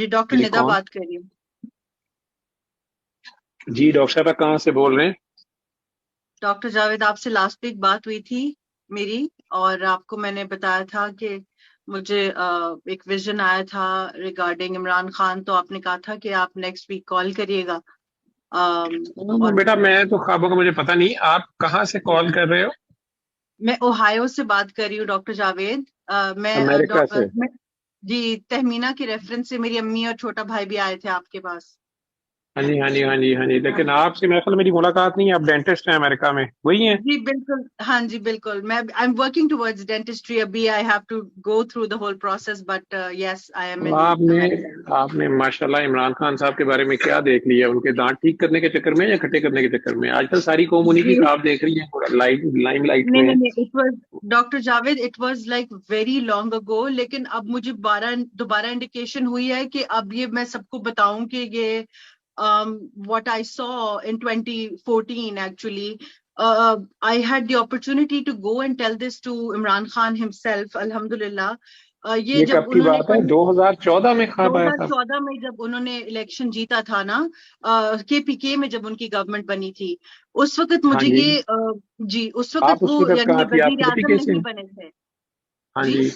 جی doctor جی ندا کون؟ بات کر رہی ہوں. جی ڈاکٹر صاحبہ کہاں سے بول رہے ہیں؟ ڈاکٹر جاوید آپ سے لاسٹ ویک بات ہوئی تھی میری، اور آپ کو میں نے بتایا تھا کہ مجھے ایک ویژن آیا تھا ریگارڈنگ عمران خان، تو آپ نے کہا تھا کہ آپ نیکسٹ ویک کال کریے گا. اور بیٹا میں تو خوابوں کا مجھے پتہ نہیں، آپ کہاں سے کال کر رہے ہو؟ میں اوہایو سے بات کر رہی ہوں ڈاکٹر جاوید. امریکہ سے؟ جی تہمینہ کی ریفرنس سے میری امی اور چھوٹا بھائی بھی آئے تھے آپ کے پاس. ہاں جی ہاں جی ہاں جی ہاں جی، لیکن آپ سے میرے خیال میری ملاقات نہیں ہے، آپ ڈینٹسٹ ہیں امریکہ میں، وہی ہیں؟ جی بالکل، ہاں جی بالکل. میں I am working towards dentistry. ابھی I have to go through the whole process, but yes I am in America. آپ نے ماشاءاللہ عمران خان صاحب کے بارے میں کیا دیکھ لیا؟ ان کے دانت ٹھیک کرنے کے چکر میں یا کھٹے کرنے کے چکر میں؟ آج کل ساری قوم انہیں کی جی آپ دیکھ رہی ہیں، لائم لائٹ نہیں میں نہیں ہے. نہیں، it was doctor Javed it was like very long اگو، لیکن اب مجھے دوبارہ انڈیکیشن ہوئی ہے کہ اب یہ میں سب کو بتاؤں کہ یہ what I saw in 2014 actually. I had the opportunity to go and tell this to Imran Khan himself, alhamdulillah. یہ یہ جب کب کی انہوں نے بات ہے؟ 2014 میں خواب آیا تھا؟ 2014 میں جب انہوں نے الیکشن جیتا تھا نا، کے پی کے میں جب ان کی گورنمنٹ بنی تھی، اس وقت ہاں مجھے جی. یہ جی اس آپ وقت اس وہ وقت یعنی کہاں یہ تھی؟ آپ وزیر کے پی اعظم کے سے؟ نہیں بنے تھے. ہاں جی جی.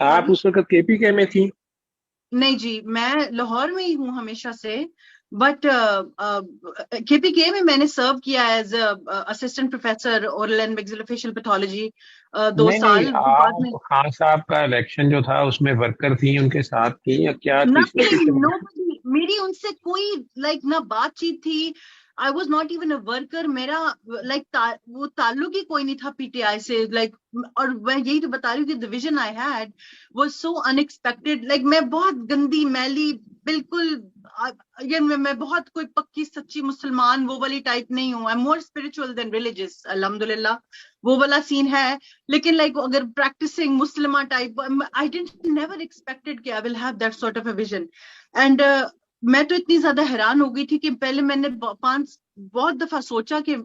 آپ سوری، اس وقت کے پی کے میں تھی؟ نہیں جی میں لاہور میں ہی ہوں ہمیشہ سے، بٹ کے پی کے میں نے سرو کیا as assistant professor oral and maxillofacial pathology 2 نہیں سال. بعد میں آپ خان صاحب کا الیکشن جو تھا اس میں ورکر تھی، ان کے ساتھ تھی یا کیا تھی nothing, سچویشن؟ nobody. میری ان سے کوئی لائک نہ بات چیت تھی. I was not even a worker. میرا لائک وہ تعلق ہی کوئی نہیں تھا پی ٹی آئی سے. لائک اور میں یہی تو بتا رہی ہوں کہ the vision I had was so unexpected. Like میں بہت گندی میلی بالکل، میں بہت کوئی پکی سچی مسلمان وہ والی ٹائپ نہیں ہوں. I'm more spiritual than religious, الحمدللہ وہ والا سین ہے. لیکن لائک اگر پریکٹسنگ مسلمہ type, I didn't never expected کہ I will have that sort of a vision. And میں تو اتنی زیادہ حیران ہو گئی تھی کہ پہلے میں نے بہت دفعہ سوچا کہ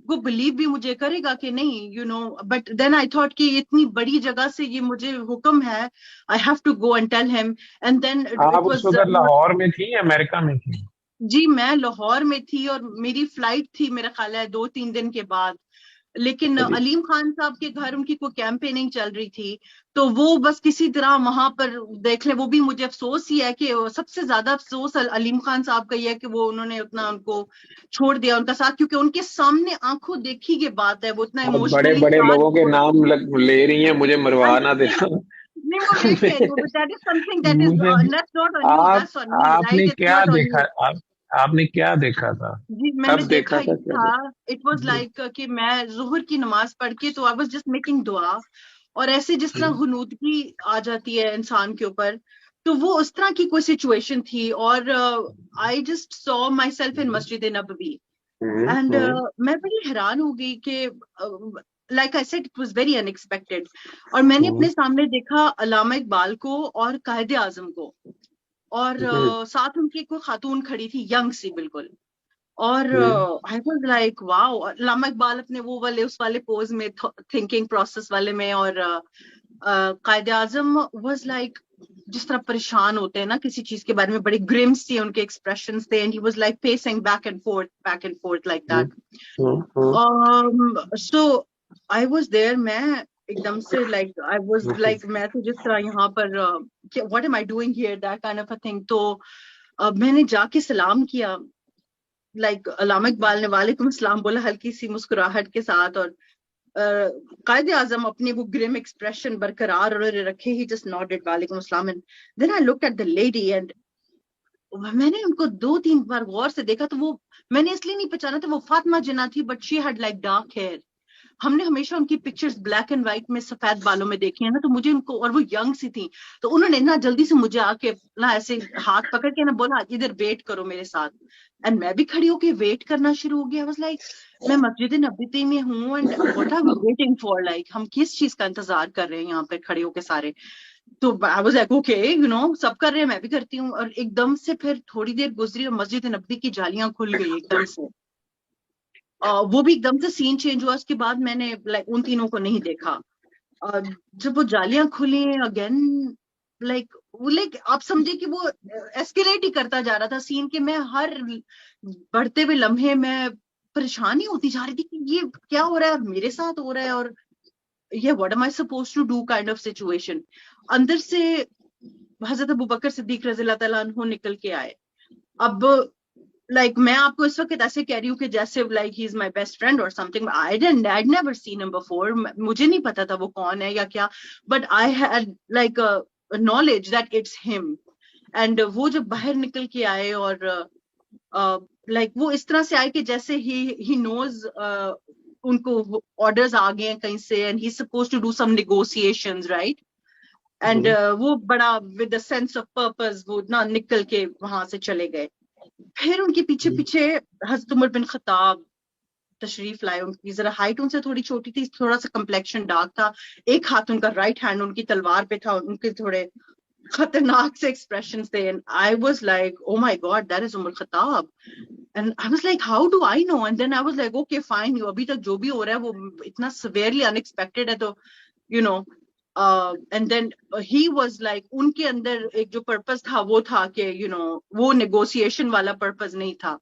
وہ بلیو بھی مجھے کرے گا کہ نہیں، بٹ دین آئی تھاٹ کہ اتنی بڑی جگہ سے یہ مجھے حکم ہے، I have to go and tell him. And then آپ اٹ اس واز وقت لاہور میں تھی یا امریکہ میں تھی؟ جی میں لاہور میں تھی اور میری فلائٹ تھی میرا خیال ہے 2-3 دن کے بعد. لیکن اچھا جی. علیم خان صاحب کے گھر ان کی کوئی کیمپیننگ چل رہی تھی، تو وہ بس کسی طرح وہاں پر دیکھ لیں. وہ بھی مجھے افسوس ہی ہے کہ سب سے زیادہ افسوس علیم خان صاحب کا یہ ہے کہ وہ انہوں نے اتنا ان کو چھوڑ دیا ان کا ساتھ، کیونکہ ان کے سامنے آنکھوں دیکھی یہ بات ہے، وہ اتنا آپ بڑے ایموشنلی بڑے لوگوں کے چارج. نام لے رہی ہیں، مجھے مروا نہ دینا. نہیں وہ وہی کہہ رہی ہوں، but that is something that is مجھے that's not on you, that's on me, آپ نے right? It's کیا not on دیکھا؟ you. آپ نے کیا دیکھا تھا؟ جی میں نے کب دیکھا تھا یہ کیا تھا، دیکھا؟ اٹ واز جی لائک کہ میں ظہر کی نماز پڑھ کے تو آئی واز جسٹ میکنگ دعا، اور ایسے جس طرح غنودگی آ جاتی ہے انسان کے اوپر، تو وہ اس طرح کی کوئی سچویشن تھی. اور I just so my self in Masjid Nabawi, and میں بڑی حیران ہو گئی کہ like I said it was very in expected. اور میں نے اپنے سامنے دیکھا علامہ اقبال کو اور قائد اعظم کو، اور ساتھ ان کی کوئی خاتون کھڑی تھی ینگ سی بالکل. اور آئی واز لائک واو، علامہ اقبال اپنے وہ والے اس والے پوز میں تھنکنگ پروسیس والے میں، اور قائد اعظم واز لائک جس طرح پریشان ہوتے ہیں نا کسی چیز کے بارے میں، بڑے گرمس تھے ان کے ایکسپریشنز تھے، and he was like passing back and forth like that. So I was there, میں ایک دم سے لائک آئی واز لائک میں تو جس طرح یہاں پر what am I doing here that kind of a thing. تو میں نے جا کے سلام کیا، لائک علامہ اقبال نے وعلیکم السلام بولا ہلکی سی مسکراہٹ کے ساتھ، اور قائد اعظم اپنے وہ گرم ایکسپریشن برقرار رکھے ہی جسٹ نوڈڈ وعلیکم السلام. And then I looked at the lady, and میں نے ان کو 2-3 بار غور سے دیکھا، تو وہ میں نے اس لیے نہیں پہچانا تھا وہ فاطمہ جناح تھی، but she had like dark hair. ہم نے ہمیشہ ان کی پکچرز بلیک اینڈ وائٹ میں سفید بالوں میں دیکھی ہیں نا، تو مجھے ان کو، اور وہ ینگ سی تھی، تو انہوں نے نا جلدی سے مجھے آ کے نا ایسے ہاتھ پکڑ کے نا بولا ادھر ویٹ کرو میرے ساتھ. اینڈ میں بھی کھڑی ہو کے ویٹ کرنا شروع ہو گیا. واز لائک میں مسجد نبوی میں ہوں، and what are we waiting for, like ہم کس چیز کا انتظار کر رہے ہیں یہاں پہ کھڑے ہو کے سارے. تو I was like okay سب کر رہے ہیں میں بھی کرتی ہوں. اور ایک دم سے پھر تھوڑی دیر گزری اور مسجد نبوی کی جالیاں کھل گئی ایک دم سے. وہ بھی ایک دم سے سین چینج ہوا. اس کے بعد میں نے لائک ان تینوں کو نہیں دیکھا. جب وہ جالیاں کھلی اگین، لائک لائک آپ سمجھے کہ وہ ایسکیلیٹ ہی کرتا جا رہا تھا سین کہ میں ہر بڑھتے ہوئے لمحے میں پریشانی ہوتی جا رہی تھی کہ یہ کیا ہو رہا ہے اور میرے ساتھ ہو رہا ہے اور یہ what am I supposed to do kind of situation. اندر سے حضرت ابوبکر صدیق رضی اللہ تعالیٰ عنہ نکل کے آئے. اب لائک میں آپ کو اس وقت ایسے کہہ رہی ہوں کہ جیسے like he is my best friend اور something. I'd never seen him before. مجھے نہیں پتا تھا وہ کون ہے یا کیا, but I had like knowledge that it's him. And وہ جب باہر نکل کے آئے اور لائک وہ اس طرح سے آئے کہ جیسے ہی نوز ان کو آرڈرز آ گئے ہیں کہیں سے and he suppose to do some negotiations right. And وہ بڑا with a sense of purpose وہ نہ نکل کے وہاں سے چلے گئے. پھر ان کے پیچھے پیچھے حضرت عمر بن خطاب تشریف لائے. ان کی ذرا ہائٹ ان سے تھوڑی چھوٹی تھی, تھوڑا سا کمپلیکشن ڈارک تھا, ایک ہاتھ ان کا رائٹ ہینڈ ان کی تلوار پہ تھا, ان کے تھوڑے خطرناک سے ایکسپریشنز تھے. And I was like, oh my God, that is Umar Khattab. And I was like, how do I know? And then I was like, okay, fine, you ابھی تک جو بھی ہو رہا ہے وہ اتنا severely unexpected ہے تو you know. And then he was like, ان کے اندر ایک جو پرپز تھا وہ تھا کہ you know وہ نیگوسیشن والا پرپز نہیں تھا,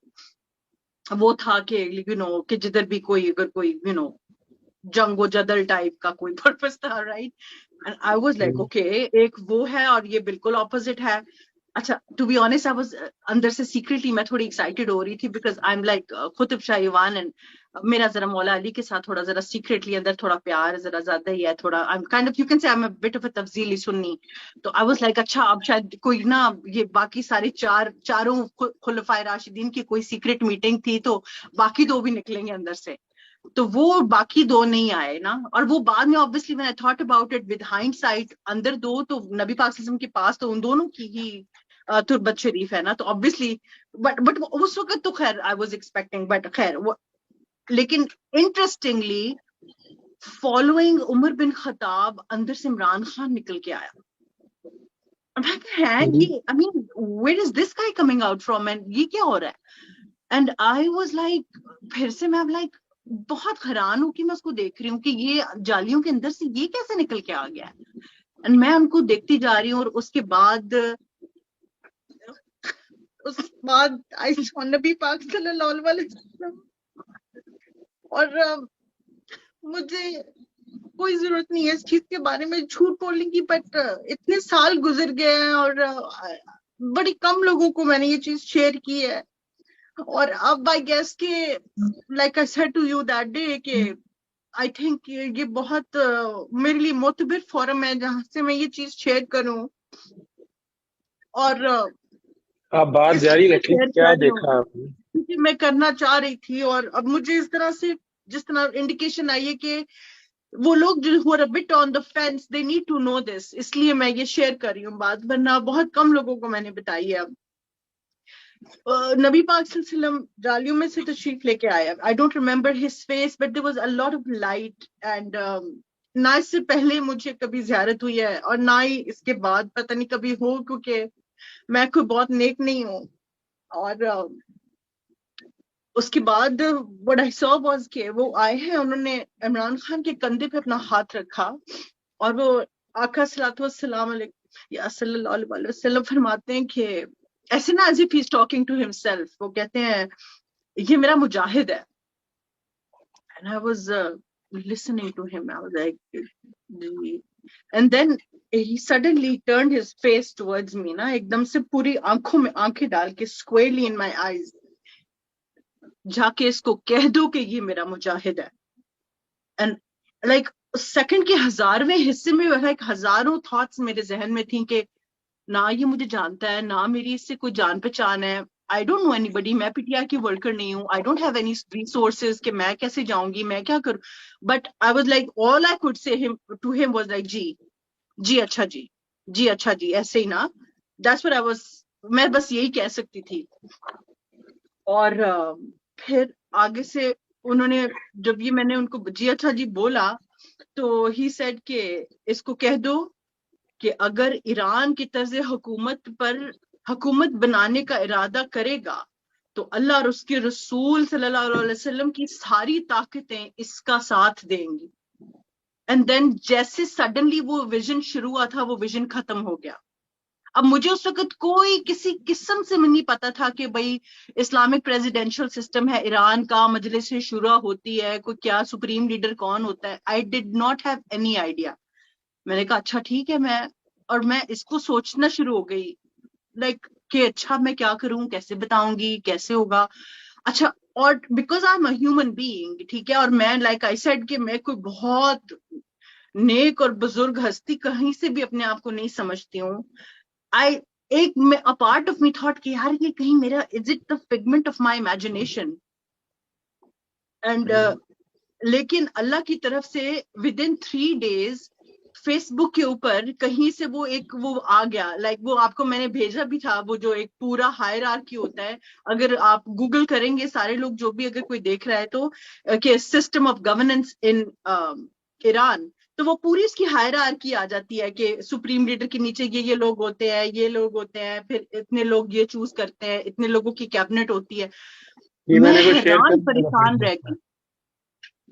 وہ تھا کہ you know کہ جدھر بھی کوئی اگر کوئی you know جنگ و جدل ٹائپ کا کوئی پرپز تھا right. And I was like okay ایک وہ ہے اور یہ بالکل اپوزٹ ہے. اچھا to be honest I was اندر سے سیکریٹلی میں تھوڑی ایکسائٹیڈ ہو رہی تھی because I am like Qutb Shah ایوان اینڈ میرا ذرا مولا علی کے ساتھ تھوڑا ذرا سیکریٹلی اندر تھوڑا پیار ذرا زیادہ ہی ہے, تھوڑا I am kind of you can say I am a bit of a تفضیلی سنی. تو آئی واز لائک اچھا اب شاید کوئی نا یہ باقی سارے چاروں خلفائے راشدین کی کوئی سیکریٹ میٹنگ تھی تو باقی دو بھی نکلیں گے اندر سے. تو وہ باقی دو نہیں آئے نا, اور وہ بعد میں obviously when I thought about it with hindsight اندر دو تو نبی پاک صلی اللہ علیہ وسلم کے پاس تو ان دونوں کی ہی تربت شریف ہے نا, تو obviously but اس وقت تو خیر I was expecting, but خیر لیکن interestingly following عمر بن خطاب اندر سے عمران خان نکل کے آیا. یہ I mean where is this guy coming out from and یہ کیا ہو رہا ہے. And I was like پھر سے میں like بہت حیران ہوں کہ میں اس کو دیکھ رہی ہوں کہ یہ جالیوں کے اندر سے یہ کیسے نکل کے آ گیا ہے. اینڈ میں ان کو دیکھتی جا رہی ہوں اور اس کے بعد نبی پاک صلی اللہ علیہ وسلم, اور مجھے کوئی ضرورت نہیں ہے اس چیز کے بارے میں جھوٹ بولنے کی, بٹ اتنے سال گزر گئے ہیں اور بڑی کم لوگوں کو میں نے یہ چیز شیئر کی ہے. اور اب آئی گیس کہ like I said to you that day کہ آئی تھنک یہ بہت میرے لیے معتبر فورم ہے جہاں سے میں یہ چیز شیئر کروں. اور آپ بات جاری رکھیں, کیا دیکھا آپ نے؟ کیونکہ میں کرنا چاہ رہی تھی اور اب مجھے اس طرح سے جس طرح انڈیکیشن آئی ہے کہ وہ لوگ جو who are a bit on the fence they need to know this, اس لیے میں یہ شیئر کر رہی ہوں بات, ورنہ بہت کم لوگوں کو میں نے بتائی ہے. نبی پاک صلی اللہ علیہ وسلم جالیوں میں سے تشریف لے کے آیا. I don't remember his face but there was a lot of light and نہ اس سے پہلے مجھے کبھی زیارت ہوئی ہے اور نہ ہی اس کے بعد پتہ نہیں کبھی ہو, کیونکہ میں کوئی بہت نیک نہیں ہوں. اور اس کے بعد what I saw was کہ وہ آئے ہیں, انہوں نے عمران خان کے کندھے پہ اپنا ہاتھ رکھا اور وہ آقا صلی اللہ علیہ وسلم فرماتے ہیں کہ ایسے نا as if he's talking to himself, وہ کہتے ہیں یہ میرا مجاہد ہے. And I was listening to him, I was like and then he suddenly turned his face towards me نا, ایک دم سے پوری آنکھوں میں آنکھیں ڈال کے squarely in my eyes, جا کے اس کو کہہ دو کہ یہ میرا مجاہد ہے. And like سیکنڈ کے 1000ویں حصے میں like ہزاروں تھاٹس میرے ذہن میں تھیں کہ نہ یہ مجھے جانتا ہے, نہ میری اس سے کوئی جان پہچان ہے. I don't know anybody, میں پی ٹی آئی کی ورکر نہیں ہوں. I don't have any resources کہ میں کیسے جاؤں گی, میں کیا کروں. But I was like all I could say to him was like جی اچھا جی اچھا جی, ایسے ہی نا. That's what I was, میں بس یہی کہہ سکتی تھی. اور پھر آگے سے انہوں نے جب یہ میں نے ان کو جی اچھا جی بولا تو ہی سیڈ کہ اس کو کہہ دو کہ اگر ایران کی طرز حکومت پر حکومت بنانے کا ارادہ کرے گا تو اللہ اور اس کے رسول صلی اللہ علیہ وسلم کی ساری طاقتیں اس کا ساتھ دیں گی. اینڈ دین جیسے سڈنلی وہ ویژن شروع ہوا تھا وہ ویژن ختم ہو گیا. اب مجھے اس وقت کوئی کسی قسم سے نہیں پتا تھا کہ بھائی اسلامک پریزیڈینشل سسٹم ہے ایران کا, مجلس شورا ہوتی ہے, کوئی کیا سپریم لیڈر کون ہوتا ہے. I did not have any idea. میں نے کہا اچھا ٹھیک ہے, میں اس کو سوچنا شروع ہو گئی لائک کہ اچھا میں کیا کروں, کیسے بتاؤں گی, کیسے ہوگا. اچھا, اور because I am a human being, ٹھیک ہے, اور میں لائک آئی سیڈ کہ میں کوئی بہت نیک اور بزرگ ہستی کہیں سے بھی اپنے آپ کو نہیں سمجھتی ہوں. ایک پارٹ آف می تھاٹ کہ یار یہ کہیں میرا is it the figment of my imagination. And لیکن اللہ کی طرف سے within 3 days Facebook کے اوپر کہیں سے وہ آ گیا, لائک وہ آپ کو میں نے بھیجا بھی تھا, وہ جو ایک پورا ہائرارکی ہوتا ہے, اگر آپ گوگل کریں گے سارے لوگ جو بھی اگر کوئی دیکھ رہا ہے تو کہ سسٹم آف گورننس ان ایران, تو وہ پوری اس کی ہائرارکی آ جاتی ہے کہ سپریم لیڈر کے نیچے یہ لوگ ہوتے ہیں, یہ لوگ ہوتے ہیں, پھر اتنے لوگ یہ چوز کرتے ہیں, اتنے لوگوں کی کیبنٹ ہوتی ہے. میں حیران پریشان رہ گئی.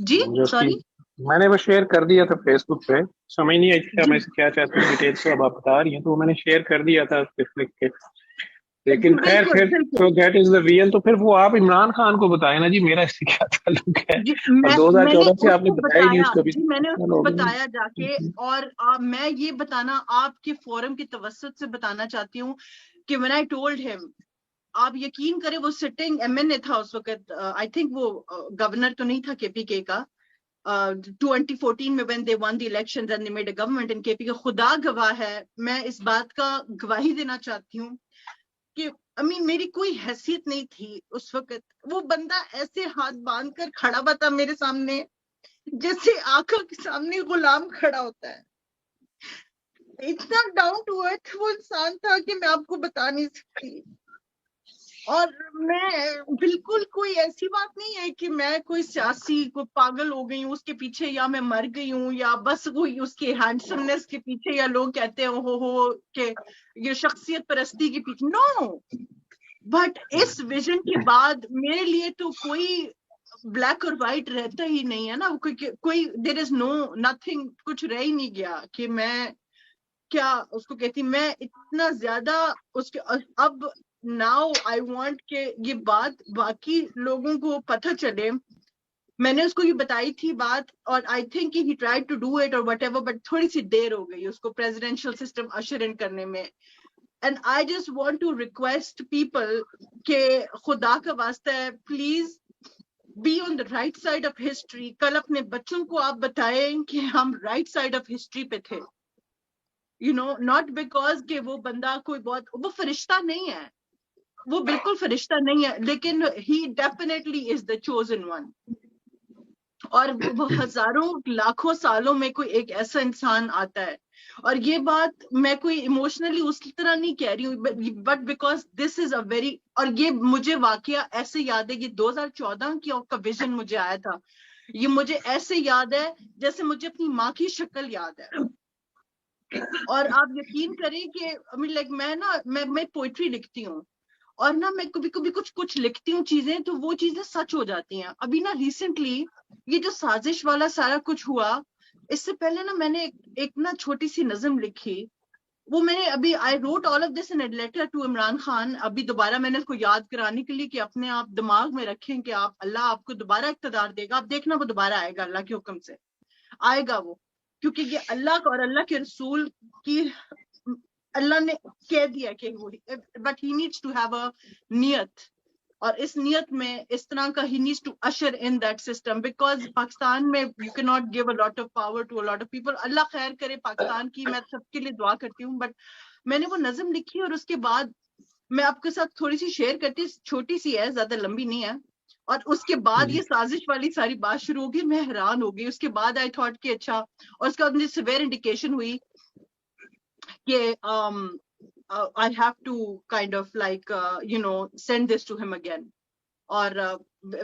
جی سوری, میں نے وہ شیئر کر دیا تھا فیس بک پہ, سمجھ نہیں آئی تھی میں سے کیا چاہتی ہوں ڈیٹیلس تو اب آپ بتا رہی ہیں, تو میں نے شیئر کر دیا تھا لکھ کے. لیکن خیر پھر تو دیٹ از دا ریئل. تو پھر وہ آپ عمران خان کو بتائیں نا جی میرا اس سے کیا تعلق ہے, اور 2014 سے آپ نے بتایا نہیں اس کو بھی. میں نے اس کو بتایا جا کے, اور میں یہ بتانا آپ کے فورم کے توسط سے بتانا چاہتی ہوں کہ when I told him, آپ یقین کریں وہ سٹنگ ایم این اے تھا اس وقت, آئی تھنک وہ گورنر تو نہیں تھا کے پی کے کا, 2014 میں when they won the elections and they made a government in KP کا. خدا گواہ ہے, میں اس بات کا گواہی دینا چاہتی ہوں کہ میری کوئی حیثیت نہیں تھی اس وقت. وہ بندہ ایسے ہاتھ باندھ کر کھڑا ہوا تھا میرے سامنے جیسے آقا کے سامنے غلام کھڑا ہوتا ہے. اتنا ڈاؤن ٹو ارتھ وہ انسان تھا کہ میں آپ کو بتا نہیں سکتی. اور میں بالکل کوئی ایسی بات نہیں ہے کہ میں کوئی سیاسی کوئی پاگل ہو گئی ہوں اس کے پیچھے, یا میں مر گئی ہوں, یا بس کوئی اس کے ہینڈسمنس کے پیچھے, یا لوگ کہتے ہیں ہو کہ یہ شخصیت پرستی کے پیچھے. نو, بٹ اس ویژن کے بعد میرے لیے تو کوئی بلیک اور وائٹ رہتا ہی نہیں ہے نا, کوئی دیر از نو نتھنگ, کچھ رہ ہی نہیں گیا کہ میں کیا اس کو کہتی. میں اتنا زیادہ اس کے اب ناؤ آئی وانٹ کہ یہ بات باقی لوگوں کو پتہ چلے. میں نے اس کو یہ بتائی تھی بات, اور I think he try to do it اور وٹ ایور, بٹ تھوڑی سی دیر ہو گئی اس کو پریزیڈینشل سسٹم اشر ان کرنے میں. And I just want to request people کہ خدا کا واسطہ ہے please be on the right side of history. کل اپنے بچوں کو آپ بتائیں کہ ہم رائٹ سائڈ آف ہسٹری پہ تھے, ناٹ بیکاز کہ وہ بندہ کوئی بہت, وہ فرشتہ نہیں ہے, وہ بالکل فرشتہ نہیں ہے, لیکن ہی definitely is the chosen one. اور وہ ہزاروں لاکھوں سالوں میں کوئی ایک ایسا انسان آتا ہے. اور یہ بات میں کوئی ایموشنلی اس کی طرح نہیں کہہ رہی ہوں, but because this is a very, اور یہ مجھے واقعہ ایسے یاد ہے, یہ 2014 کا ویژن مجھے آیا تھا, یہ مجھے ایسے یاد ہے جیسے مجھے اپنی ماں کی شکل یاد ہے. اور آپ یقین کریں کہ میں پوئٹری لکھتی ہوں, اور میں کبھی کبھی کچھ لکھتی ہوں چیزیں, تو وہ چیزیں سچ ہو جاتی ہیں. ابھی ریسنٹلی یہ جو سازش والا سارا کچھ ہوا, اس سے پہلے میں نے ایک چھوٹی سی نظم لکھی, وہ میں نے ابھی I wrote all of this in letter to Imran Khan. ابھی دوبارہ میں نے اس کو یاد کرانے کے لیے کہ اپنے آپ دماغ میں رکھیں کہ اللہ آپ کو دوبارہ اقتدار دے گا, آپ دیکھنا وہ دوبارہ آئے گا, اللہ کے حکم سے آئے گا وہ, کیونکہ یہ اللہ کا اور اللہ کے رسول کی اللہ نے کہہ دیا کہ but he needs to have a نیت, اور اس نیت میں اس طرح کا ہی needs to usher in that system, because Pakistan میں you can not give a lot of power to a lot of people. اللہ خیر کرے پاکستان کی, میں سب کے لیے دعا کرتی ہوں. بٹ میں نے وہ نظم لکھی, اور اس کے بعد میں آپ کے ساتھ تھوڑی سی شیئر کرتی, چھوٹی سی ہے, زیادہ لمبی نہیں ہے. اور اس کے بعد یہ سازش والی ساری بات شروع ہوگی, میں حیران ہو گئی. اس کے بعد آئی تھاٹ کہ اچھا, اور اس کے بعد مجھے سیویئر انڈیکیشن ہوئی کہ I have to kind of like send this to him again. اور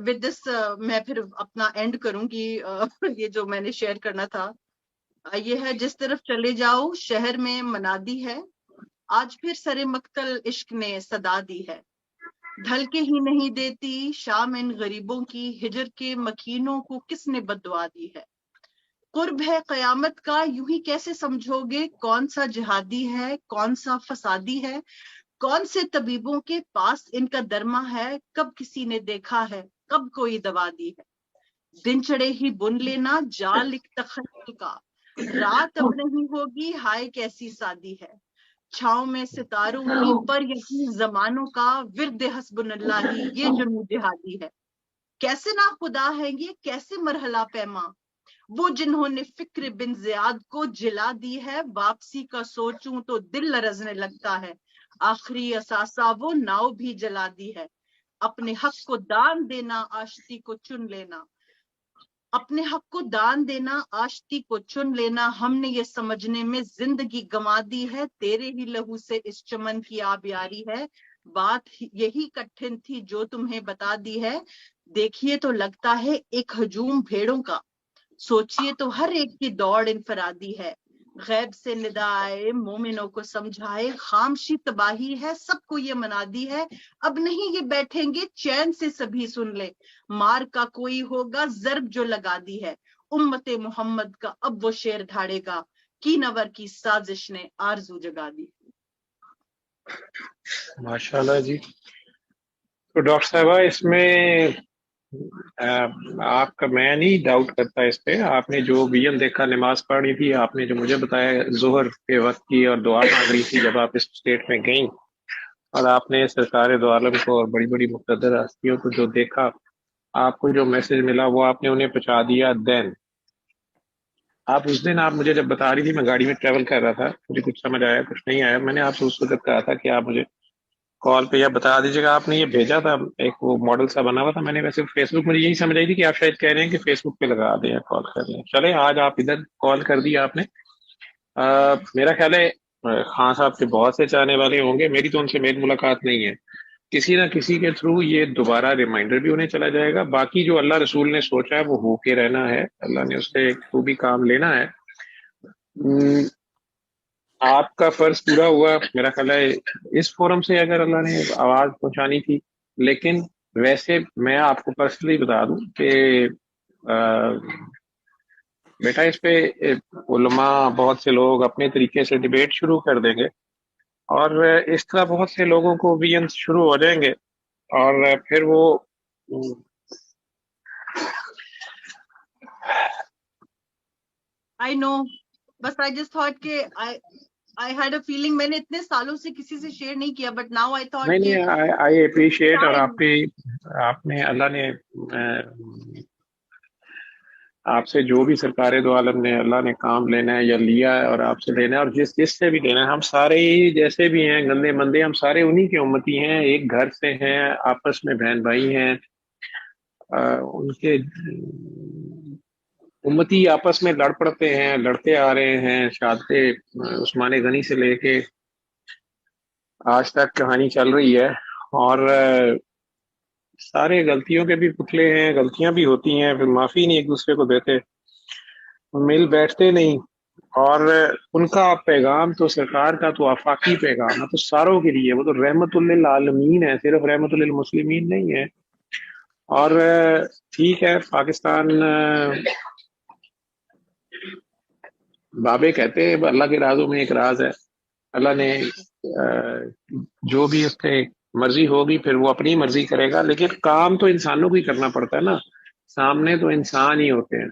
with this میں پھر اپنا اینڈ کروں گی. یہ جو میں نے شیئر کرنا تھا یہ ہے, جس طرف چلے جاؤ شہر میں منادی ہے, آج پھر سر مقتل عشق نے صدا دی ہے. ڈھل کے ہی نہیں دیتی شام ان غریبوں کی, ہجر کے مکینوں کو کس نے بد دعا دی ہے. قرب ہے قیامت کا یوں ہی کیسے سمجھو گے، کون سا جہادی ہے کون سا فسادی ہے، کون سے طبیبوں کے پاس ان کا درما ہے، کب کسی نے دیکھا ہے کب کوئی دوا دی ہے، دن چڑھے ہی بن لینا جال ایک تخیل کا، رات اب نہیں ہوگی ہائے کیسی سادی ہے، چھاؤں میں ستاروں کی پر یقین زمانوں کا، ورد حسب اللہ ہی یہ جنو جہادی ہے، کیسے نا خدا ہے یہ کیسے مرحلہ پیما، وہ جنہوں نے فکر بن زیاد کو جلا دی ہے، واپسی کا سوچوں تو دل لرزنے لگتا ہے، آخری اثاثہ وہ ناؤ بھی جلا دی ہے، اپنے حق کو دان دینا آشتی کو چن لینا، اپنے حق کو دان دینا آشتی کو چن لینا، ہم نے یہ سمجھنے میں زندگی گنوا دی ہے، تیرے ہی لہو سے اس چمن کی آبیاری ہے، بات یہی کٹھن تھی جو تمہیں بتا دی ہے، دیکھیے تو لگتا ہے ایک ہجوم بھیڑوں کا، سوچئے تو ہر ایک کی دوڑ انفرادی ہے، غیب سے ندا آئے مومنوں کو سمجھائے، خامشی تباہی ہے سب کو یہ منادی ہے، اب نہیں یہ بیٹھیں گے چین سے سبھی سن لے، مار کا کوئی ہوگا ضرب جو لگا دی ہے، امت محمد کا اب وہ شیر ڈھاڑے گا، کی نور کی سازش نے آرزو جگا دی۔ ماشاءاللہ جی۔ تو ڈاکٹر صاحبہ اس میں آپ کا میں نہیں ڈاؤٹ کرتا اس پہ، آپ نے جو ویژن دیکھا نماز پڑھنی تھی، آپ نے جو مجھے بتایا ظہر کے وقت کی اور دعا مانگ رہی تھی جب آپ اس اسٹیٹ میں گئیں، اور آپ نے سرکار دو عالم کو اور بڑی بڑی مقتدر ہستیوں کو جو دیکھا، آپ کو جو میسج ملا وہ آپ نے انہیں پہنچا دیا، دین آپ اس دن آپ مجھے جب بتا رہی تھی، میں گاڑی میں ٹریول کر رہا تھا، مجھے کچھ سمجھ آیا کچھ نہیں آیا، میں نے آپ سے اس وقت کہا تھا کہ آپ مجھے کال پہ یا بتا دیجیے گا، آپ نے یہ بھیجا تھا ایک وہ ماڈل سا بنا ہوا تھا، میں نے ویسے فیس بک مجھے یہی سمجھ آئی تھی کہ آپ شاید کہہ رہے ہیں کہ فیس بک پہ لگا دیں یا کال کر لیں، چلے آج آپ ادھر کال کر دی آپ نے۔ میرا خیال ہے خان صاحب کے بہت سے چاہنے والے ہوں گے، میری تو ان سے میل ملاقات نہیں ہے، کسی نہ کسی کے تھرو یہ دوبارہ ریمائنڈر بھی انہیں چلا جائے گا، باقی جو اللہ رسول نے سوچا ہے وہ ہو کے رہنا ہے، اللہ نے اس سے وہ بھی کام لینا ہے۔ آپ کا فرض پورا ہوا میرا خیال ہے، اس فورم سے اگر اللہ نے آواز پہنچانی تھی، لیکن ویسے میں آپ کو پرسنلی بتا دوں کہ بیٹا اس پہ علماء بہت سے لوگ اپنے طریقے سے ڈیبیٹ شروع کر دیں گے، اور اس طرح بہت سے لوگوں کو ویژنس شروع ہو جائیں گے، اور پھر وہ I know بس I just thought کہ I had a feeling، میں نے اتنے سالوں سے کسی سے شیئر نہیں کیا، but now I thought کہ نہیں آئی اپریشیٹ، اور آپ نے اللہ نے آپ سے جو بھی سرکار دو عالم نے اللہ نے کام لینا ہے یا لیا ہے اور آپ سے لینا ہے، اور جس سے بھی لینا ہے، ہم سارے ہی جیسے بھی ہیں گندے مندے، ہم سارے انہی کے امتی ہیں، ایک گھر سے ہیں، آپس میں بہن بھائی ہیں، ان کے امتی آپس میں لڑ پڑتے ہیں، لڑتے آ رہے ہیں، شہادت عثمان غنی سے لے کے آج تک کہانی چل رہی ہے، اور سارے غلطیوں کے بھی پتلے ہیں، غلطیاں بھی ہوتی ہیں، پھر معافی نہیں ایک دوسرے کو دیتے، مل بیٹھتے نہیں، اور ان کا پیغام تو سرکار کا تو آفاقی پیغام ہے، تو ساروں کے لیے، وہ تو رحمت للعالمین ہے، صرف رحمت للمسلمین نہیں ہے۔ اور ٹھیک ہے، پاکستان بابے کہتے ہیں اللہ کے رازوں میں ایک راز ہے، اللہ نے جو بھی اس کے مرضی ہوگی پھر وہ اپنی مرضی کرے گا، لیکن کام تو انسانوں کو ہی کرنا پڑتا ہے نا، سامنے تو انسان ہی ہوتے ہیں،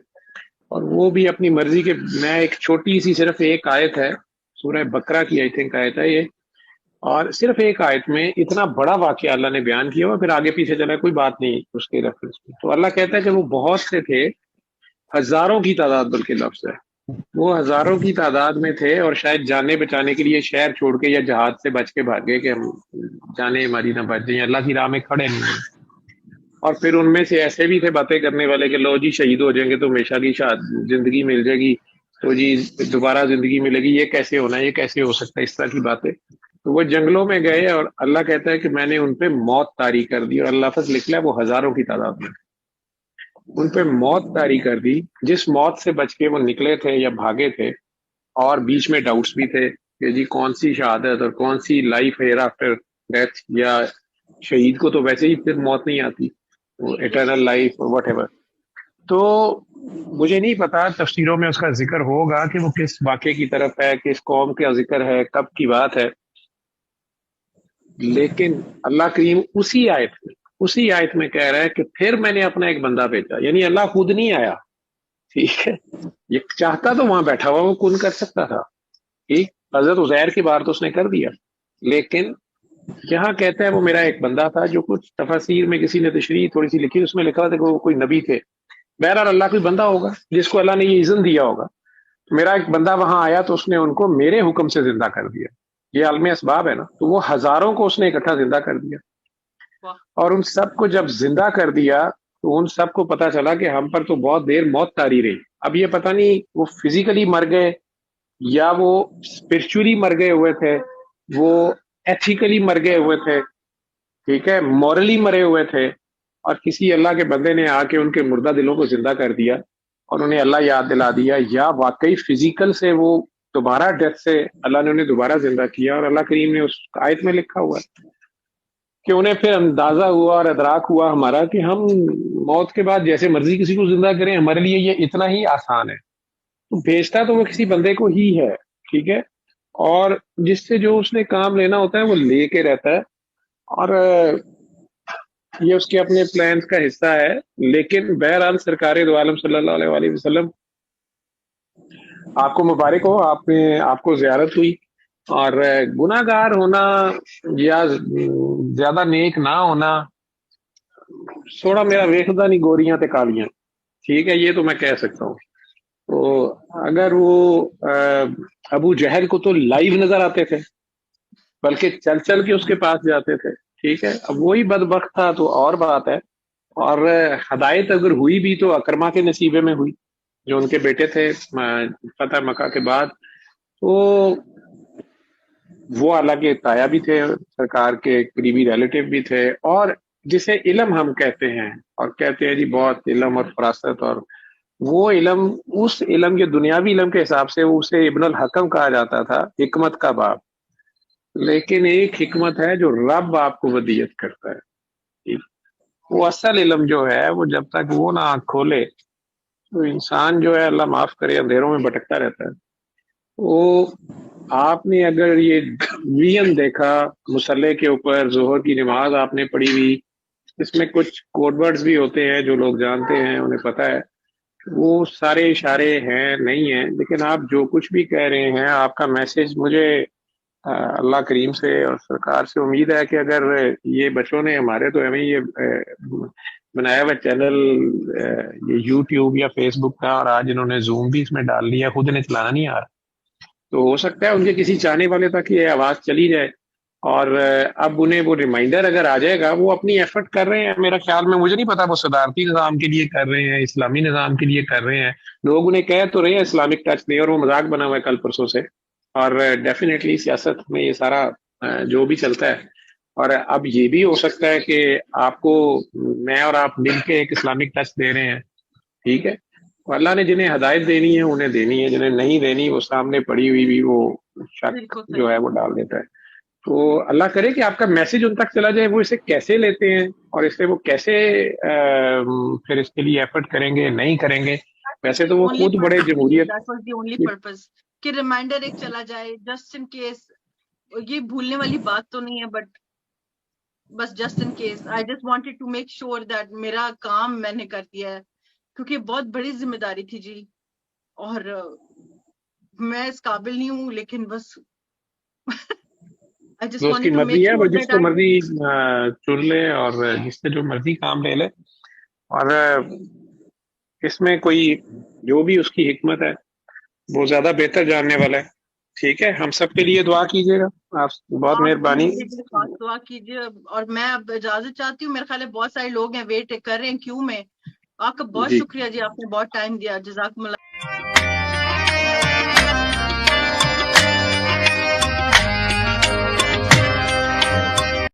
اور وہ بھی اپنی مرضی کے۔ میں ایک چھوٹی سی صرف ایک آیت ہے، سورہ بقرہ کی آئی تھنک آیت ہے یہ، اور صرف ایک آیت میں اتنا بڑا واقعہ اللہ نے بیان کیا ہوا، پھر آگے پیچھے چلا کوئی بات نہیں اس کے ریفرنس میں، تو اللہ کہتا ہے کہ وہ بہت سے تھے، ہزاروں کی تعداد بلکہ لفظ ہے، وہ ہزاروں کی تعداد میں تھے، اور شاید جانے بچانے کے لیے شہر چھوڑ کے یا جہاد سے بچ کے بھاگے کہ ہم جانے ہماری نہ بچ جائیں، اللہ کی راہ میں کھڑے نہیں ہیں، اور پھر ان میں سے ایسے بھی تھے باتیں کرنے والے کہ لو جی شہید ہو جائیں گے تو ہمیشہ کی زندگی مل جائے گی، تو جی دوبارہ زندگی ملے گی، یہ کیسے ہونا ہے، یہ کیسے ہو سکتا ہے، اس طرح کی باتیں، تو وہ جنگلوں میں گئے، اور اللہ کہتا ہے کہ میں نے ان پہ موت طاری کر دی، اور اللہ لفظ لکھ لیا وہ ہزاروں کی تعداد میں، ان پہ موت طاری کر دی، جس موت سے بچ کے وہ نکلے تھے یا بھاگے تھے، اور بیچ میں ڈاؤٹس بھی تھے کہ جی کون سی شہادت اور کون سی لائف ہے آفٹر ڈیتھ، یا شہید کو تو ویسے ہی پھر موت نہیں آتی، وہ اٹرنل لائف اور واٹ ایور۔ تو مجھے نہیں پتا تفسیروں میں اس کا ذکر ہوگا کہ وہ کس واقعے کی طرف ہے، کس قوم کا ذکر ہے، کب کی بات ہے، لیکن اللہ کریم اسی آیت میں کہہ رہا ہے کہ پھر میں نے اپنا ایک بندہ بھیجا. یعنی اللہ خود نہیں آیا، ٹھیک ہے، یہ چاہتا تو وہاں بیٹھا ہوا وہ کن کر سکتا تھا، ٹھیک. حضرت عزیر کی بات تو اس نے کر دیا، لیکن یہاں کہتا ہے وہ میرا ایک بندہ تھا. جو کچھ تفاسیر میں کسی نے تشریح تھوڑی سی لکھی، اس میں لکھا تھا کہ وہ کوئی نبی تھے. بہرحال اللہ کوئی بندہ ہوگا جس کو اللہ نے یہ اذن دیا ہوگا. میرا ایک بندہ وہاں آیا تو اس نے ان کو میرے حکم سے زندہ کر دیا. یہ عالم اسباب ہے نا، تو وہ ہزاروں کو اس نے اکٹھا زندہ کر دیا، اور ان سب کو جب زندہ کر دیا تو ان سب کو پتا چلا کہ ہم پر تو بہت دیر موت طاری رہی. اب یہ پتہ نہیں وہ فزیکلی مر گئے یا وہ اسپرچولی مر گئے ہوئے تھے، وہ ایتھیکلی مر گئے ہوئے تھے، ٹھیک ہے، مورلی مرے ہوئے تھے، اور کسی اللہ کے بندے نے آ کے ان کے مردہ دلوں کو زندہ کر دیا اور انہیں اللہ یاد دلا دیا، یا واقعی فزیکل سے وہ دوبارہ ڈیتھ سے اللہ نے انہیں دوبارہ زندہ کیا. اور اللہ کریم نے اس آیت میں لکھا ہوا ہے کہ انہیں پھر اندازہ ہوا اور ادراک ہوا ہمارا کہ ہم موت کے بعد جیسے مرضی کسی کو زندہ کریں، ہمارے لیے یہ اتنا ہی آسان ہے. تو بھیجتا تو وہ کسی بندے کو ہی ہے، ٹھیک ہے، اور جس سے جو اس نے کام لینا ہوتا ہے وہ لے کے رہتا ہے، اور یہ اس کے اپنے پلانز کا حصہ ہے. لیکن بہرحال سرکار دو عالم صلی اللہ علیہ وآلہ وسلم، آپ کو مبارک ہو، آپ کو زیارت ہوئی. اور گناہ گار ہونا یا زیادہ نیک نہ ہونا، سوڑا میرا ویخدہ نہیں گوریاں تے کالیاں، ٹھیک ہے، یہ تو میں کہہ سکتا ہوں. تو اگر وہ ابو جہل کو تو لائیو نظر آتے تھے، بلکہ چل چل کے اس کے پاس جاتے تھے، ٹھیک ہے، اب وہی بدبخت تھا تو اور بات ہے. اور ہدایت اگر ہوئی بھی تو اکرما کے نصیبے میں ہوئی، جو ان کے بیٹے تھے فتح مکہ کے بعد. تو وہ اللہ کے تایا بھی تھے، سرکار کے قریبی ریلیٹیو بھی تھے، اور جسے علم ہم کہتے ہیں، اور کہتے ہیں جی بہت علم اور فراست، اور وہ علم، اس علم کے دنیاوی علم کے حساب سے اسے ابن الحکم کہا جاتا تھا، حکمت کا باپ. لیکن ایک حکمت ہے جو رب آپ کو ودیت کرتا ہے، وہ اصل علم جو ہے وہ جب تک وہ نہ آنکھ کھولے تو انسان جو ہے، اللہ معاف کرے، اندھیروں میں بھٹکتا رہتا ہے. وہ آپ نے اگر یہ وین دیکھا مصلے کے اوپر، ظہر کی نماز آپ نے پڑھی ہوئی، اس میں کچھ کوڈ ورڈز بھی ہوتے ہیں جو لوگ جانتے ہیں، انہیں پتہ ہے، وہ سارے اشارے ہیں نہیں ہیں، لیکن آپ جو کچھ بھی کہہ رہے ہیں، آپ کا میسج مجھے اللہ کریم سے اور سرکار سے امید ہے کہ اگر یہ بچوں نے ہمارے تو ہمیں یہ بنایا ہوا چینل یہ یوٹیوب یا فیس بک کا، اور آج انہوں نے زوم بھی اس میں ڈال لیا، خود انہیں چلانا نہیں آ رہا، تو ہو سکتا ہے ان کے کسی چاہنے والے تک یہ آواز چلی جائے. اور اب انہیں وہ ریمائنڈر اگر آ جائے گا، وہ اپنی ایفرٹ کر رہے ہیں میرا خیال میں، مجھے نہیں پتا وہ صدارتی نظام کے لیے کر رہے ہیں، اسلامی نظام کے لیے کر رہے ہیں. لوگ انہیں کہہ تو رہے ہیں اسلامک ٹچ نہیں، اور وہ مذاق بنا ہوا ہے کل پرسوں سے. اور ڈیفینیٹلی سیاست میں یہ سارا جو بھی چلتا ہے، اور اب یہ بھی ہو سکتا ہے کہ آپ کو میں اور آپ مل کے ایک اسلامک ٹچ دے رہے ہیں، ٹھیک ہے، اللہ نے جنہیں ہدایت دینی ہے انہیں دینی ہے، جنہیں نہیں دینی وہ سامنے پڑی ہوئی بھی وہ شک جو ہے وہ ڈال دیتا ہے. تو اللہ کرے کہ آپ کا میسج ان تک چلا جائے، وہ اسے کیسے لیتے ہیں اور اس سے وہ کیسے پھر اس کے لیے ایفرٹ کریں گے نہیں کریں گے. ویسے تو وہ خود بڑے جمہوریت کہ ریمائنڈر ایک چلا جائے جسٹ ان کیس، یہ بھولنے والی بات تو نہیں ہے، بٹ بس just in case I just wanted to make sure that میرا کام میں نے کر دیا ہے، کیونکہ بہت بڑی ذمہ داری تھی جی، اور میں اس قابل نہیں ہوں، لیکن بس اس کی مرضی ہے، وہ جس کو مرضی چن لے اور جس سے جو مرضی کام لے لے، اور اس میں کوئی جو بھی اس کی حکمت ہے وہ زیادہ بہتر جاننے والا ہے. ٹھیک ہے، ہم سب کے لیے دعا کیجیے گا، آپ بہت مہربانی. دعا کیجیے، اور میں اب اجازت چاہتی ہوں، میرے خیال ہے بہت سارے لوگ ہیں ویٹ کر رہے ہیں کیوں میں. آپ کا بہت شکریہ جی، آپ نے بہت ٹائم دیا، جزاکم اللہ.